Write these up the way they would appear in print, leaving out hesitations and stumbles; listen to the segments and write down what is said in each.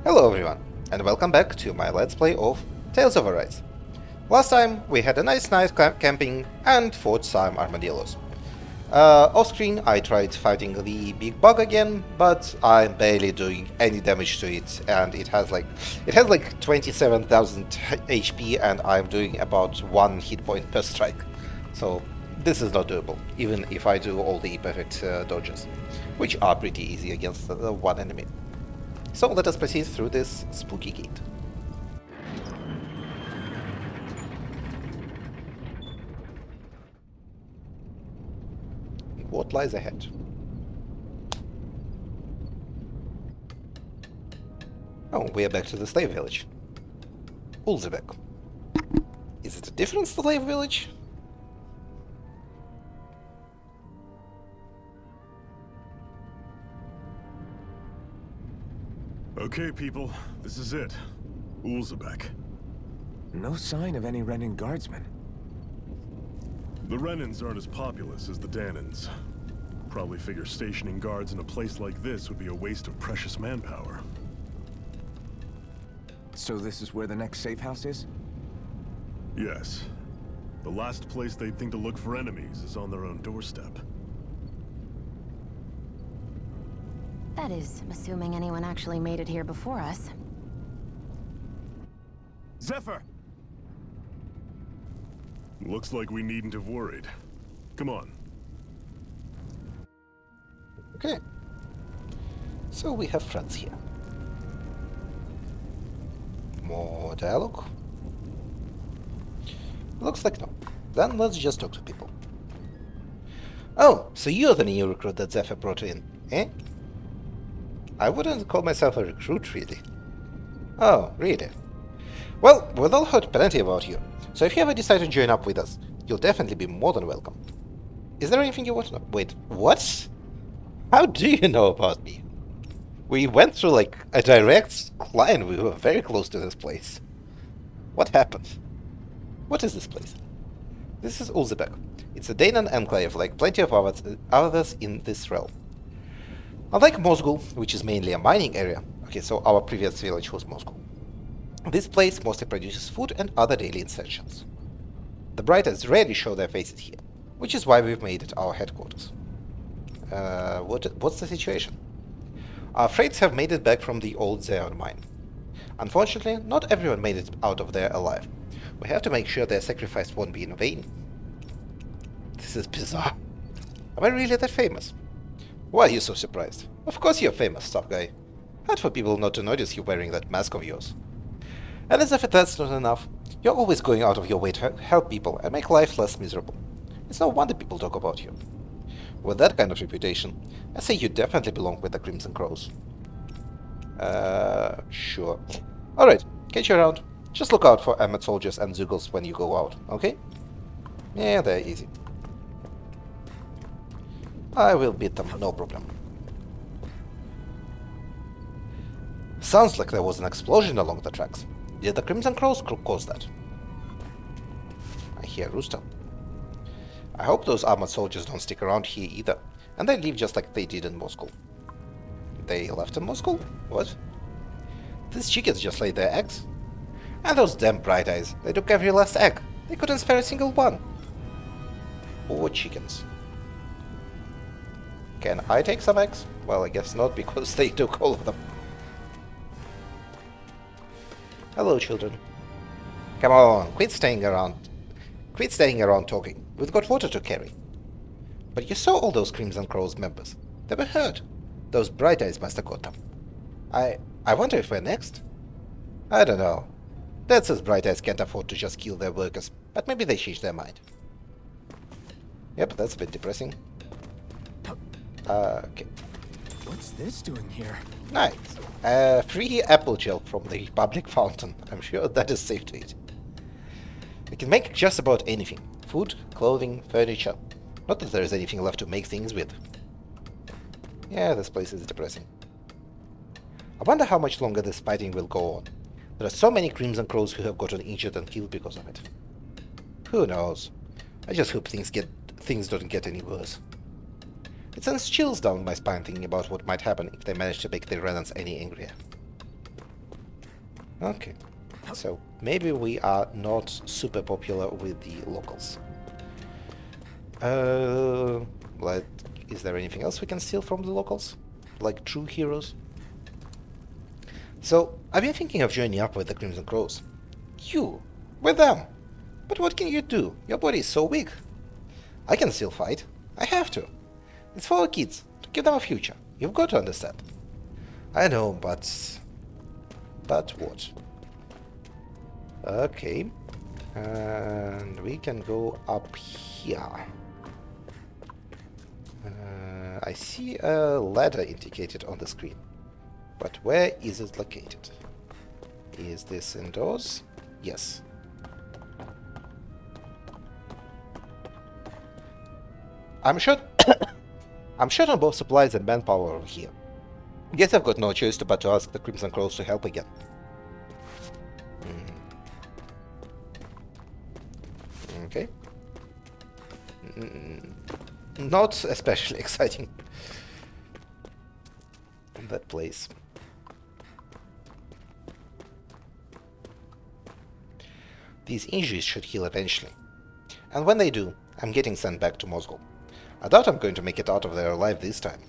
Hello everyone, and welcome back to my Let's Play of Tales of Arise. Last time we had a nice night camping and fought some armadillos. Off-screen I tried fighting the big bug again, but I'm barely doing any damage to it, and it has like 27,000 HP and I'm doing about 1 hit point per strike. So this is not doable, even if I do all the perfect dodges, which are pretty easy against one enemy. So let us proceed through this spooky gate. What lies ahead? Oh, we are back to the slave village. Ulzebek. Is it a different slave village? Okay, people, this is it. Ulzebek. No sign of any Renin guardsmen. The Renins aren't as populous as the Danins. Probably figure stationing guards in a place like this would be a waste of precious manpower. So this is where the next safe house is? Yes. The last place they'd think to look for enemies is on their own doorstep. That is, assuming anyone actually made it here before us. Zephyr! Looks like we needn't have worried. Come on. Okay. So we have friends here. More dialogue? Looks like no. Then let's just talk to people. Oh, so you're the new recruit that Zephyr brought in, eh? I wouldn't call myself a recruit, really. Oh, really? Well, we've all heard plenty about you, so if you ever decide to join up with us, you'll definitely be more than welcome. Is there anything you want to know? Wait, what? How do you know about me? We went through, like, a direct line. We were very close to this place. What happened? What is this place? This is Ulzebek. It's a Danan enclave, like plenty of others in this realm. Unlike Mosgul, which is mainly a mining area, okay, so our previous village was Mosgul, this place mostly produces food and other daily essentials. The Brighters rarely show their faces here, which is why we've made it our headquarters. What's the situation? Our freights have made it back from the old Xeon mine. Unfortunately, not everyone made it out of there alive. We have to make sure their sacrifice won't be in vain. This is bizarre. Am I really that famous? Why are you so surprised? Of course you're famous, tough guy. Hard for people not to notice you wearing that mask of yours. And as if that's not enough, you're always going out of your way to help people and make life less miserable. It's no wonder people talk about you. With that kind of reputation, I say you definitely belong with the Crimson Crows. Sure. Alright, catch you around. Just look out for armored soldiers and Zeugles when you go out, okay? Yeah, they're easy. I will beat them, no problem. Sounds like there was an explosion along the tracks. Did the Crimson Crows cause that? I hear a rooster. I hope those armored soldiers don't stick around here either, and they leave just like they did in Moscow. They left in Moscow? What? These chickens just laid their eggs? And those damn bright eyes, they took every last egg. They couldn't spare a single one. Poor chickens. Can I take some eggs? Well, I guess not, because they took all of them. Hello, children. Come on, quit staying around. Quit staying around talking. We've got water to carry. But you saw all those Crimson Crows members. They were hurt. Those bright eyes must have got them. I wonder if we're next? I don't know. Dad says bright eyes can't afford to just kill their workers, but maybe they changed their mind. Yep, that's a bit depressing. Okay. What's this doing here? Nice. Free apple gel from the public fountain. I'm sure that is safe to eat. We can make just about anything. Food, clothing, furniture. Not that there is anything left to make things with. Yeah, this place is depressing. I wonder how much longer this fighting will go on. There are so many Crimson Crows who have gotten injured and killed because of it. Who knows? I just hope things don't get any worse. It sends chills down my spine thinking about what might happen if they manage to make the Renans any angrier. Okay. So maybe we are not super popular with the locals. Like, is there anything else we can steal from the locals? Like true heroes? So, I've been thinking of joining up with the Crimson Crows. You! With them! But what can you do? Your body is so weak. I can still fight. I have to. It's for our kids, to give them a future. You've got to understand. I know, but... But what? Okay. And we can go up here. I see a ladder indicated on the screen. But where is it located? Is this indoors? Yes. I'm short I'm short on both supplies and manpower over here. Guess I've got no choice but to ask the Crimson Crows to help again. Okay. Not especially exciting. That place. These injuries should heal eventually. And when they do, I'm getting sent back to Moscow. I doubt I'm going to make it out of there alive this time.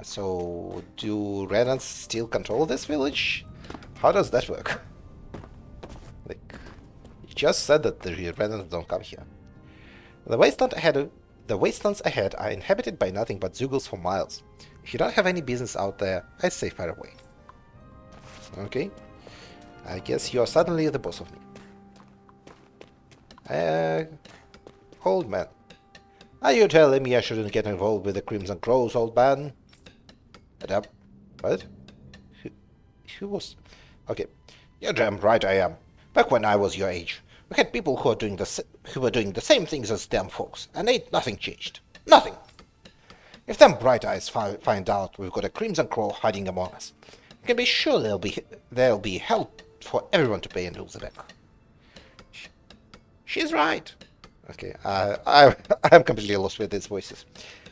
So, do Renans still control this village? How does that work? Like, you just said that the Renans don't come here. The wastelands ahead are inhabited by nothing but Zeugles for miles. If you don't have any business out there, I'd stay far away. Okay. I guess you're suddenly the boss of me. Old man. Are you telling me I shouldn't get involved with the Crimson Crows, old man? What? Who was... Okay. You're damn right I am. Back when I was your age, we had people who were doing the same things as them folks, and ain't nothing changed. Nothing! If them bright eyes find out we've got a Crimson Crow hiding among us, you can be sure there'll be hell for everyone to pay and lose the neck. She's right. Okay, I'm completely lost with these voices.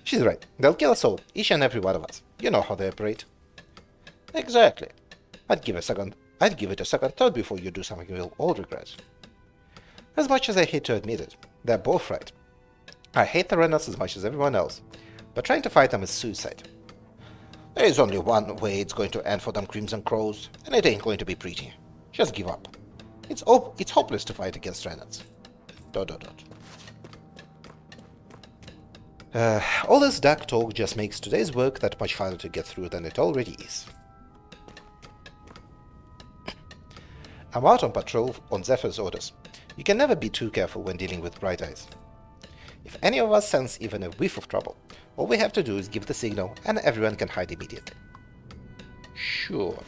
She's right. They'll kill us all, each and every one of us. You know how they operate. Exactly. I'd give it a second thought before you do something you'll all regret. As much as I hate to admit it, they're both right. I hate the Renans as much as everyone else, but trying to fight them is suicide. There is only one way it's going to end for them Crimson Crows, and it ain't going to be pretty. Just give up. It's hopeless to fight against Renans. ... all this dark talk just makes today's work that much harder to get through than it already is. I'm out on patrol on Zephyr's orders. You can never be too careful when dealing with bright eyes. If any of us sense even a whiff of trouble, all we have to do is give the signal and everyone can hide immediately. Sure.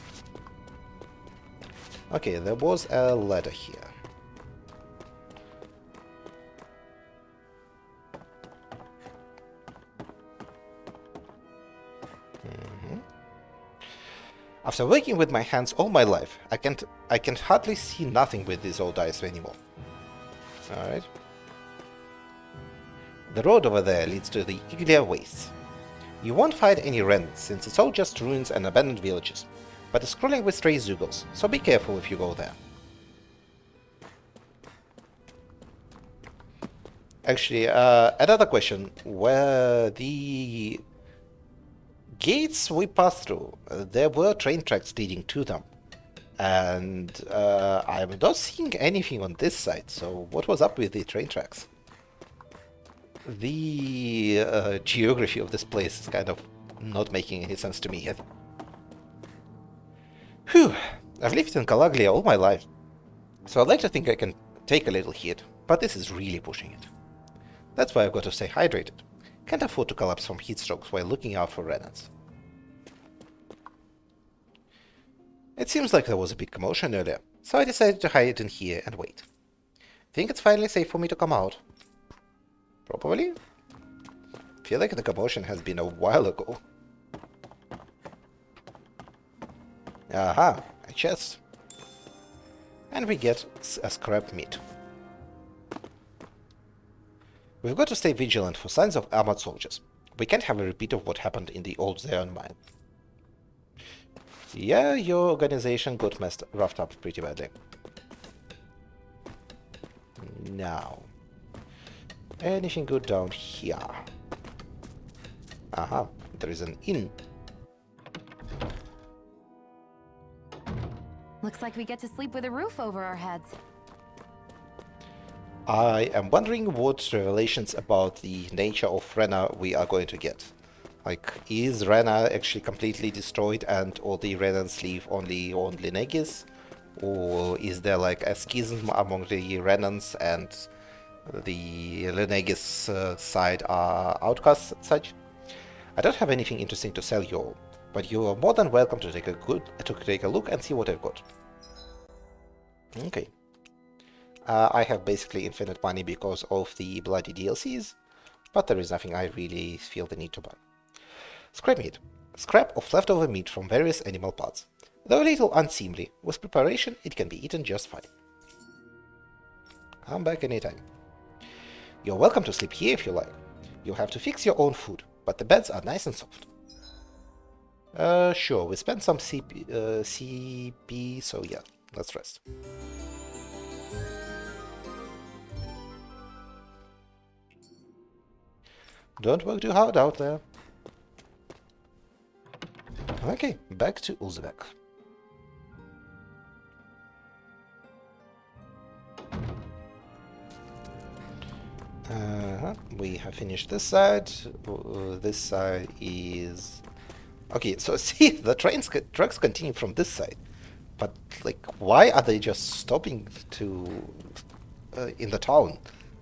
Okay, there was a ladder here. After working with my hands all my life, I can hardly see nothing with these old eyes anymore. Alright. The road over there leads to the Iglia Wastes. You won't find any remnants since it's all just ruins and abandoned villages, but it's crawling with stray Zeugles, so be careful if you go there. Actually, another question. Were the gates we passed through, there were train tracks leading to them, and I'm not seeing anything on this side, so what was up with the train tracks? The geography of this place is kind of not making any sense to me yet. Whew, I've lived in Calaglia all my life, so I'd like to think I can take a little hit, but this is really pushing it. That's why I've got to stay hydrated. Can't afford to collapse from heat strokes while looking out for Renans. It seems like there was a big commotion earlier, so I decided to hide in here and wait. Think it's finally safe for me to come out? Probably? Feel like the commotion has been a while ago. Aha, a chest. And we get a scrap meat. We've got to stay vigilant for signs of armored soldiers. We can't have a repeat of what happened in the old Xeon mine. Yeah, your organization got roughed up pretty badly. Now, anything good down here? Aha, there is an inn. Looks like we get to sleep with a roof over our heads. I am wondering what revelations about the nature of Rena we are going to get. Like, is Rena actually completely destroyed and all the Renans live only on Xenogears? Or is there like a schism among the Renans and the Xenogears side are outcasts and such? I don't have anything interesting to sell you all, but you are more than welcome to take a look and see what I've got. Okay. I have basically infinite money because of the bloody DLCs, but there is nothing I really feel the need to buy. Scrap meat. Scrap of leftover meat from various animal parts. Though a little unseemly, with preparation it can be eaten just fine. Come back anytime. You're welcome to sleep here if you like. You'll have to fix your own food, but the beds are nice and soft. Sure, we spent some CP, so yeah, let's rest. Don't work too hard out there. Okay, back to Uzbek. We have finished this side. This side is... Okay, so see, the trucks continue from this side. But, like, why are they just stopping to... in the town?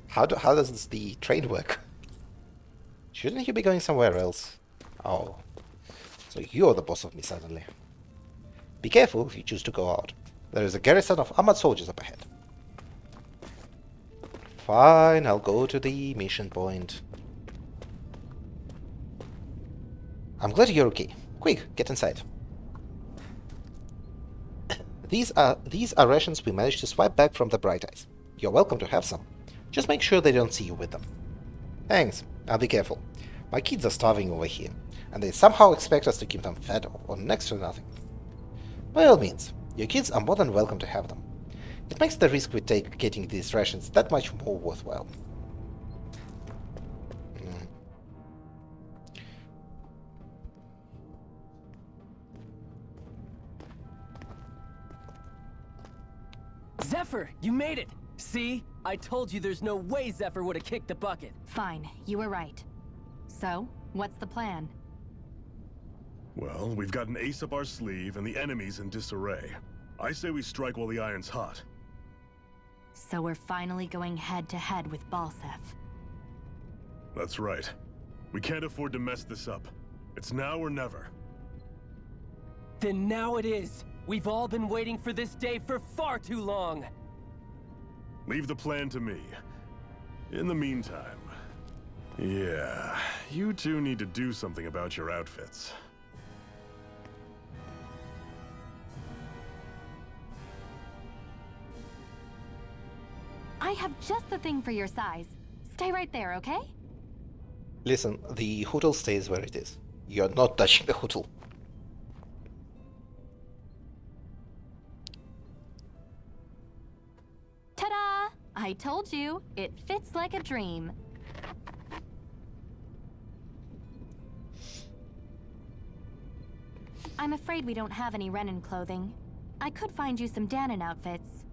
How does the train work? Shouldn't you be going somewhere else? Oh. So you're the boss of me suddenly. Be careful if you choose to go out. There is a garrison of armored soldiers up ahead. Fine, I'll go to the mission point. I'm glad you're okay. Quick, get inside. These are rations we managed to swipe back from the Bright Eyes. You're welcome to have some. Just make sure they don't see you with them. Thanks. I'll be careful. My kids are starving over here, and they somehow expect us to keep them fed or next to nothing. By all means, your kids are more than welcome to have them. It makes the risk we take getting these rations that much more worthwhile. Zephyr, you made it! See? I told you there's no way Zephyr would have kicked the bucket. Fine, you were right. So, what's the plan? Well, we've got an ace up our sleeve and the enemy's in disarray. I say we strike while the iron's hot. So we're finally going head-to-head with Balsef. That's right. We can't afford to mess this up. It's now or never. Then now it is! We've all been waiting for this day for far too long! Leave the plan to me. In the meantime... Yeah, you two need to do something about your outfits. I have just the thing for your size. Stay right there, okay? Listen, the hoodle stays where it is. You're not touching the hoodle. Ta-da! I told you, it fits like a dream. I'm afraid we don't have any Renan clothing. I could find you some Danon outfits.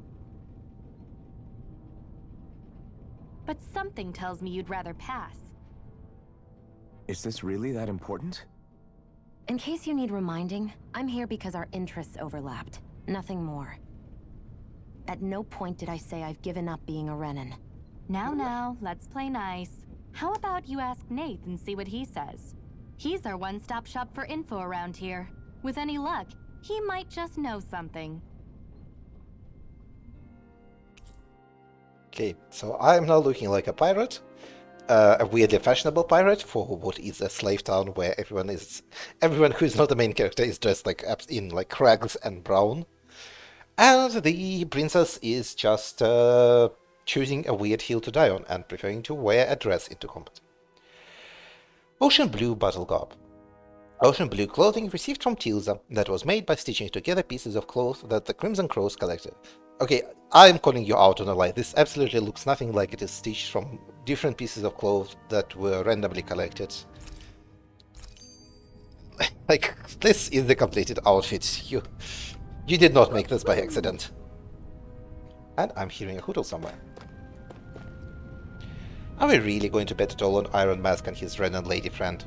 But something tells me you'd rather pass. Is this really that important? In case you need reminding, I'm here because our interests overlapped. Nothing more. At no point did I say I've given up being a Renan. Now, let's play nice. How about you ask Nath and see what he says? He's our one-stop shop for info around here. With any luck, he might just know something. Okay, so I'm now looking like a pirate. A weirdly fashionable pirate for what is a slave town where everyone who is not the main character is dressed like in like rags and brown. And the princess is just choosing a weird hill to die on and preferring to wear a dress into combat. Ocean blue battle garb. Ocean blue clothing received from Tilza that was made by stitching together pieces of cloth that the Crimson Crows collected. Okay, I'm calling you out on a lie. This absolutely looks nothing like it is stitched from different pieces of cloth that were randomly collected. Like, this is the completed outfit. You did not make this by accident. And I'm hearing a hootle somewhere. Are we really going to bet it all on Iron Mask and his Renan lady friend?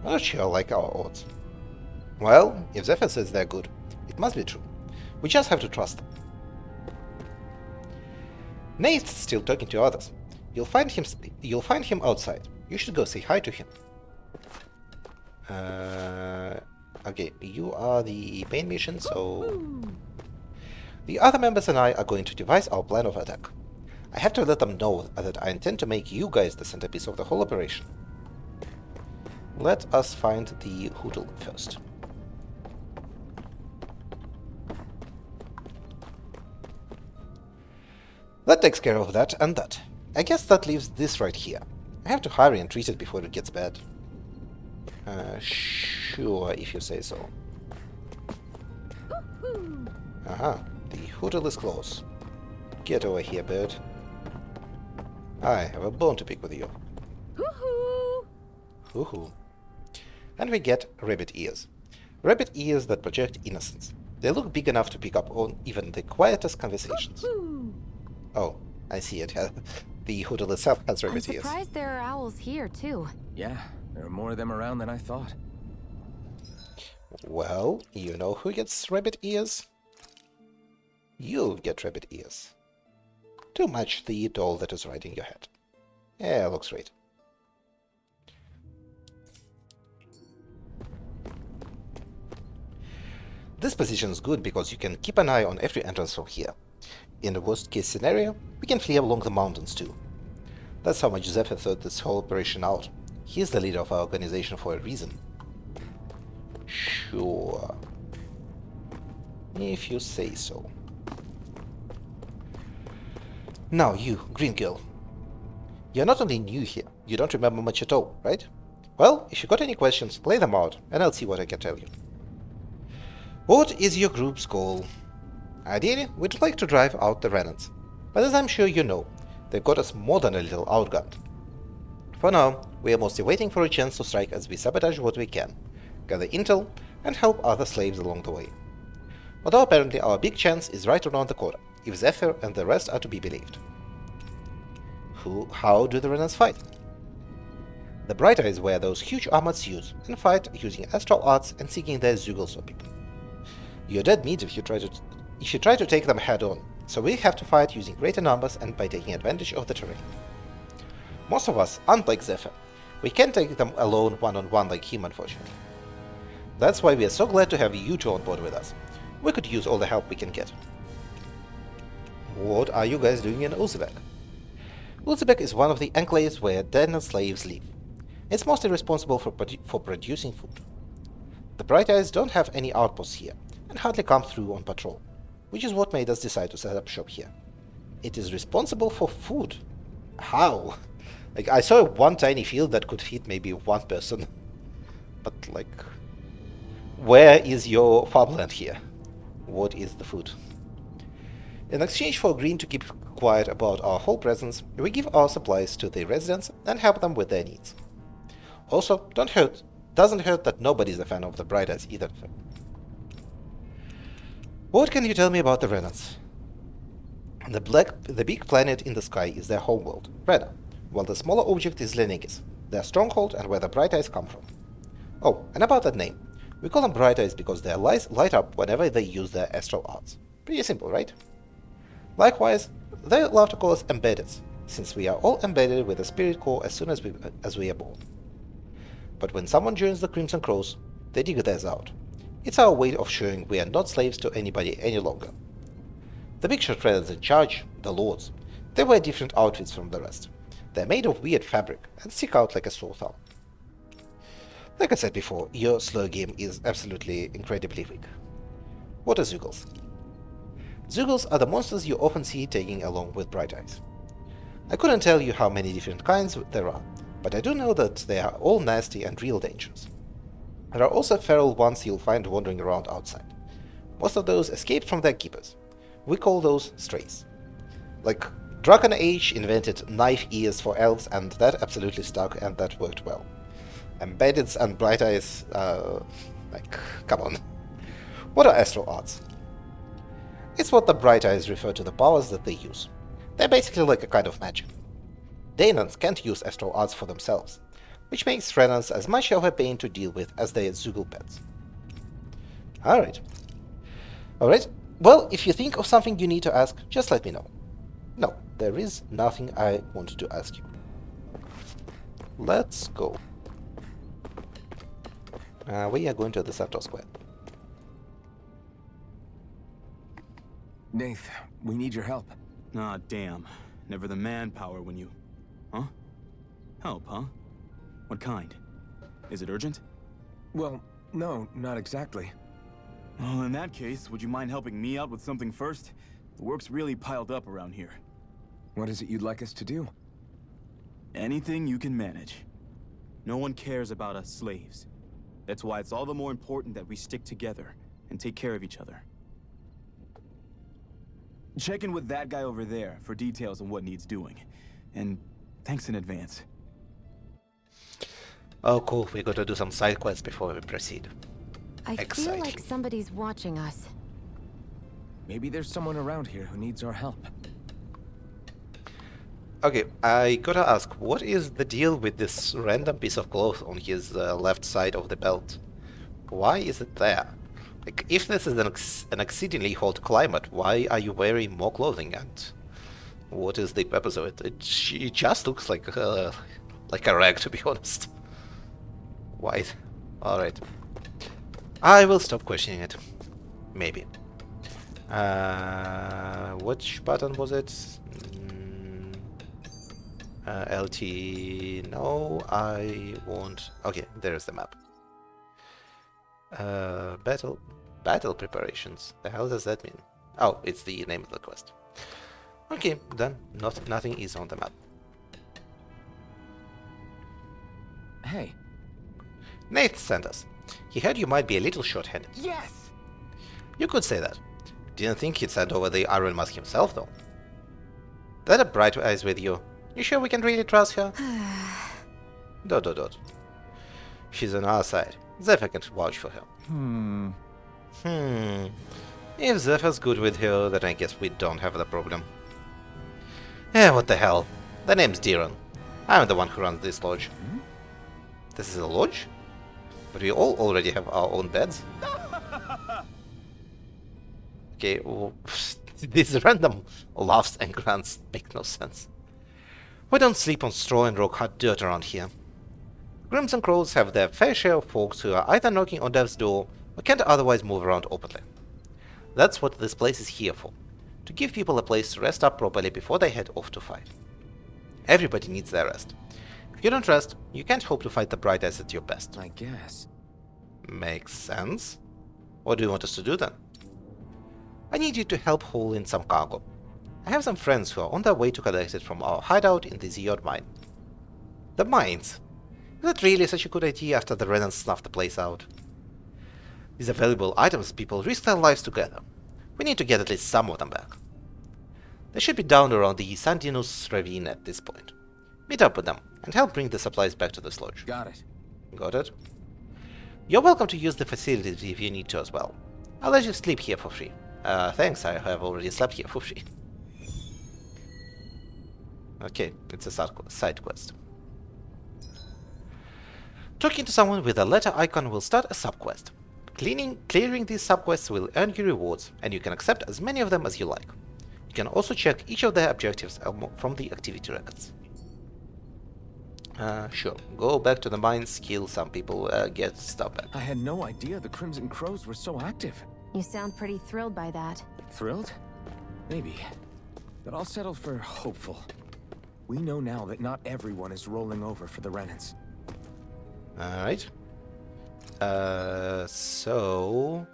I'm not sure I like our odds. Well, if Zephyr says they're good, it must be true. We just have to trust them. Nate's still talking to others. You'll find him outside. You should go say hi to him. Okay, you are the main mission, so... The other members and I are going to devise our plan of attack. I have to let them know that I intend to make you guys the centerpiece of the whole operation. Let us find the hootle first. That takes care of that and that. I guess that leaves this right here. I have to hurry and treat it before it gets bad. Sure, if you say so. Aha, the hootle is close. Get over here, bird. I have a bone to pick with you. Hoo-hoo. And we get rabbit ears. Rabbit ears that project innocence. They look big enough to pick up on even the quietest conversations. Oh, I see it. The hootle itself has rabbit ears. I'm surprised there are owls here, too. Yeah, there are more of them around than I thought. Well, you know who gets rabbit ears? You get rabbit ears. Too much the doll that is riding your head. Yeah, looks great. This position is good because you can keep an eye on every entrance from here. In the worst case scenario, we can flee along the mountains too. That's how much Zephyr thought this whole operation out. He is the leader of our organization for a reason. Sure. If you say so. Now you, green girl. You're not only new here, you don't remember much at all, right? Well, if you got any questions, lay them out, and I'll see what I can tell you. What is your group's goal? Ideally, we'd like to drive out the Renans, but as I'm sure you know, they've got us more than a little outgunned. For now, we are mostly waiting for a chance to strike as we sabotage what we can, gather intel, and help other slaves along the way. Although apparently our big chance is right around the corner, if Zephyr and the rest are to be believed. How do the Renans fight? The Bright Eyes wear those huge armored suits and fight using astral arts and seeking their Xenogears opium. You're dead meat if you try to take them head on, so we have to fight using greater numbers and by taking advantage of the terrain. Most of us aren't like Zephyr. We can't take them alone one-on-one like him, unfortunately. That's why we are so glad to have you two on board with us. We could use all the help we can get. What are you guys doing in Uzbek? Uzbek is one of the enclaves where Danan slaves live. It's mostly responsible for producing food. The Bright Eyes don't have any outposts here, and hardly come through on patrol, which is what made us decide to set up shop here. It is responsible for food. How? Like, I saw one tiny field that could feed maybe one person. But, like, where is your farmland here? What is the food? In exchange for agreeing to keep quiet about our whole presence, we give our supplies to the residents and help them with their needs. Also, doesn't hurt that nobody's a fan of the Bright Eyes either. What can you tell me about the Renans? The big planet in the sky is their homeworld, Rena, while the smaller object is Xenogears, their stronghold and where the Bright Eyes come from. Oh, and about that name. We call them Bright Eyes because their eyes light up whenever they use their astral arts. Pretty simple, right? Likewise, they love to call us Embeddeds, since we are all embedded with the spirit core as soon as we are born. But when someone joins the Crimson Crows, they dig theirs out. It's our way of showing we are not slaves to anybody any longer. The big shot Renans in charge, the Lords, they wear different outfits from the rest. They're made of weird fabric and stick out like a sore thumb. Like I said before, your slow game is absolutely incredibly weak. What are Zeugles? Zeugles are the monsters you often see taking along with Bright Eyes. I couldn't tell you how many different kinds there are, but I do know that they are all nasty and real dangerous. There are also feral ones you'll find wandering around outside. Most of those escaped from their keepers. We call those strays. Like, Dragon Age invented knife ears for elves, and that absolutely stuck, and that worked well. Embeddeds and Bright Eyes, like, come on. What are Astral Arts? It's what the Bright Eyes refer to the powers that they use. They're basically like a kind of magic. Daemons can't use Astral Arts for themselves, which makes Renans as much of a pain to deal with as their Zoogle pets. Alright. Alright, well, if you think of something you need to ask, just let me know. No, there is nothing I want to ask you. Let's go. We are going to the Saptor Square. Nath, we need your help. Ah, damn. Never the manpower when you... Huh? Help, huh? What kind? Is it urgent? Well, no, not exactly. Well, in that case, would you mind helping me out with something first? The work's really piled up around here. What is it you'd like us to do? Anything you can manage. No one cares about us slaves. That's why it's all the more important that we stick together and take care of each other. Check in with that guy over there for details on what needs doing. And thanks in advance. Oh, cool. We gotta do some side quests before we proceed. I feel Exciting. like somebody's watching us. Maybe there's someone around here who needs our help. Okay, I gotta ask, what is the deal with this random piece of cloth on his left side of the belt? Why is it there? Like, if this is an exceedingly hot climate, why are you wearing more clothing, and what is the purpose of it? It just looks like a rag, to be honest. Why? Alright. I will stop questioning it. Maybe. Which button was it? LT... No, I want... Okay, there's the map. Battle preparations. The hell does that mean? Oh, it's the name of the quest. Okay, done. Nothing is on the map. Hey. Nate sent us. He heard you might be a little short-handed. Yes! You could say that. Didn't think he'd send over the Iron Mask himself, though. That a Bright Eyes with you. You sure we can really trust her? ... She's on our side. Zephyr can vouch for her. If Zephyr's good with her, then I guess we don't have the problem. Eh, what the hell. The name's Diron. I'm the one who runs this lodge. This is a lodge? But we all already have our own beds. Okay, well, these random laughs and grunts make no sense. We don't sleep on straw and rock hard dirt around here. Grims and Crows have their fair share of folks who are either knocking on death's door or can't otherwise move around openly. That's what this place is here for, to give people a place to rest up properly before they head off to fight. Everybody needs their rest. If you don't rest, you can't hope to fight the Bright Eyes at your best. I guess. Makes sense. What do you want us to do then? I need you to help haul in some cargo. I have some friends who are on their way to collect it from our hideout in the Zeod mine. The mines? Is that really such a good idea after the Renans snuffed the place out? These are valuable items people risk their lives to gather. We need to get at least some of them back. They should be down around the Sandinus ravine at this point. Meet up with them and help bring the supplies back to this lodge. Got it. Got it? You're welcome to use the facilities if you need to as well. I'll let you sleep here for free. Thanks, I have already slept here for free. Okay, it's a side quest. Talking to someone with a letter icon will start a subquest. Clearing these subquests will earn you rewards, and you can accept as many of them as you like. You can also check each of their objectives from the activity records. Sure. Go back to the mines, kill some people, get stuff back. I had no idea the Crimson Crows were so active. You sound pretty thrilled by that. Thrilled? Maybe. But I'll settle for hopeful. We know now that not everyone is rolling over for the Renans. Alright. So...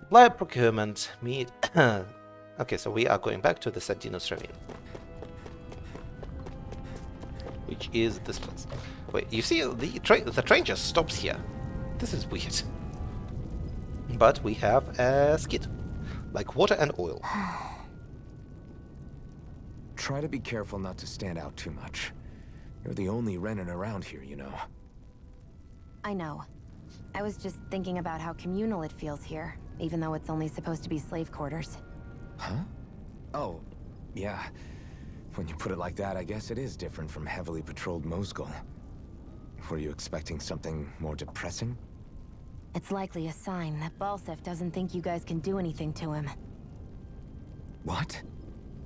Supply procurement, meat... Okay, so we are going back to the Sandinus ravine. Which is this place. Wait, you see, the train just stops here. This is weird. But we have a skid. Like water and oil. Try to be careful not to stand out too much. You're the only Renin around here, you know. I know. I was just thinking about how communal it feels here, even though it's only supposed to be slave quarters. Huh? Oh, yeah. When you put it like that, I guess it is different from heavily patrolled Mosgul. Were you expecting something more depressing? It's likely a sign that Balsef doesn't think you guys can do anything to him. What?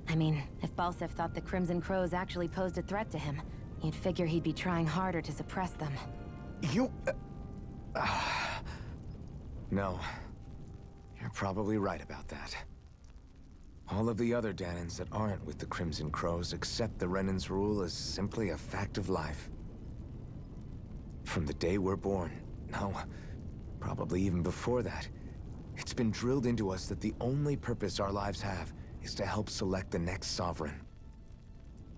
I mean, if Balsef thought the Crimson Crows actually posed a threat to him, you'd figure he'd be trying harder to suppress them. You... No. You're probably right about that. All of the other Danans that aren't with the Crimson Crows accept the Renin's rule as simply a fact of life. From the day we're born, no, probably even before that, it's been drilled into us that the only purpose our lives have is to help select the next sovereign.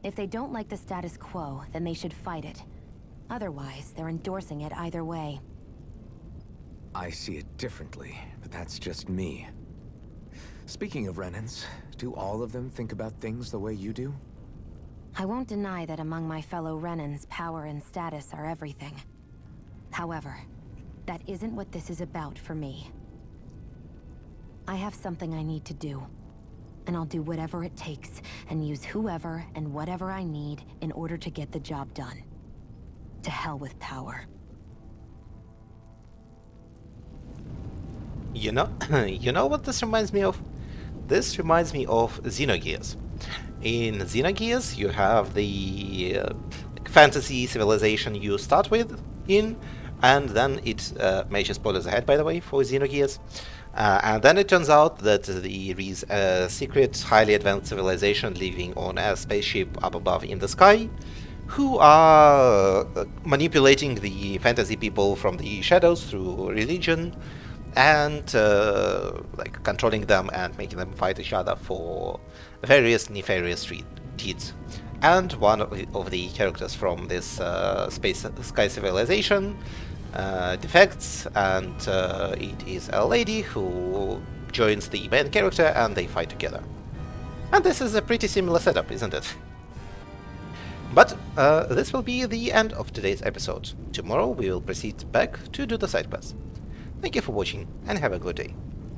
If they don't like the status quo, then they should fight it. Otherwise, they're endorsing it either way. I see it differently, but that's just me. Speaking of Renins, do all of them think about things the way you do? I won't deny that among my fellow Renins, power and status are everything. However, that isn't what this is about for me. I have something I need to do. And I'll do whatever it takes, and use whoever and whatever I need in order to get the job done. To hell with power. You know, you know what this reminds me of? This reminds me of Xenogears. In Xenogears, you have the fantasy civilization you start with and then it major spoilers ahead, by the way, for Xenogears. And then it turns out that there is a secret, highly advanced civilization living on a spaceship up above in the sky, who are manipulating the fantasy people from the shadows through religion, and like controlling them and making them fight each other for various nefarious deeds. And one of the characters from this sky civilization defects, and it is a lady who joins the main character and they fight together. And this is a pretty similar setup, isn't it? But this will be the end of today's episode. Tomorrow we will proceed back to do the side quests. Thank you for watching and have a good day.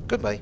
Goodbye.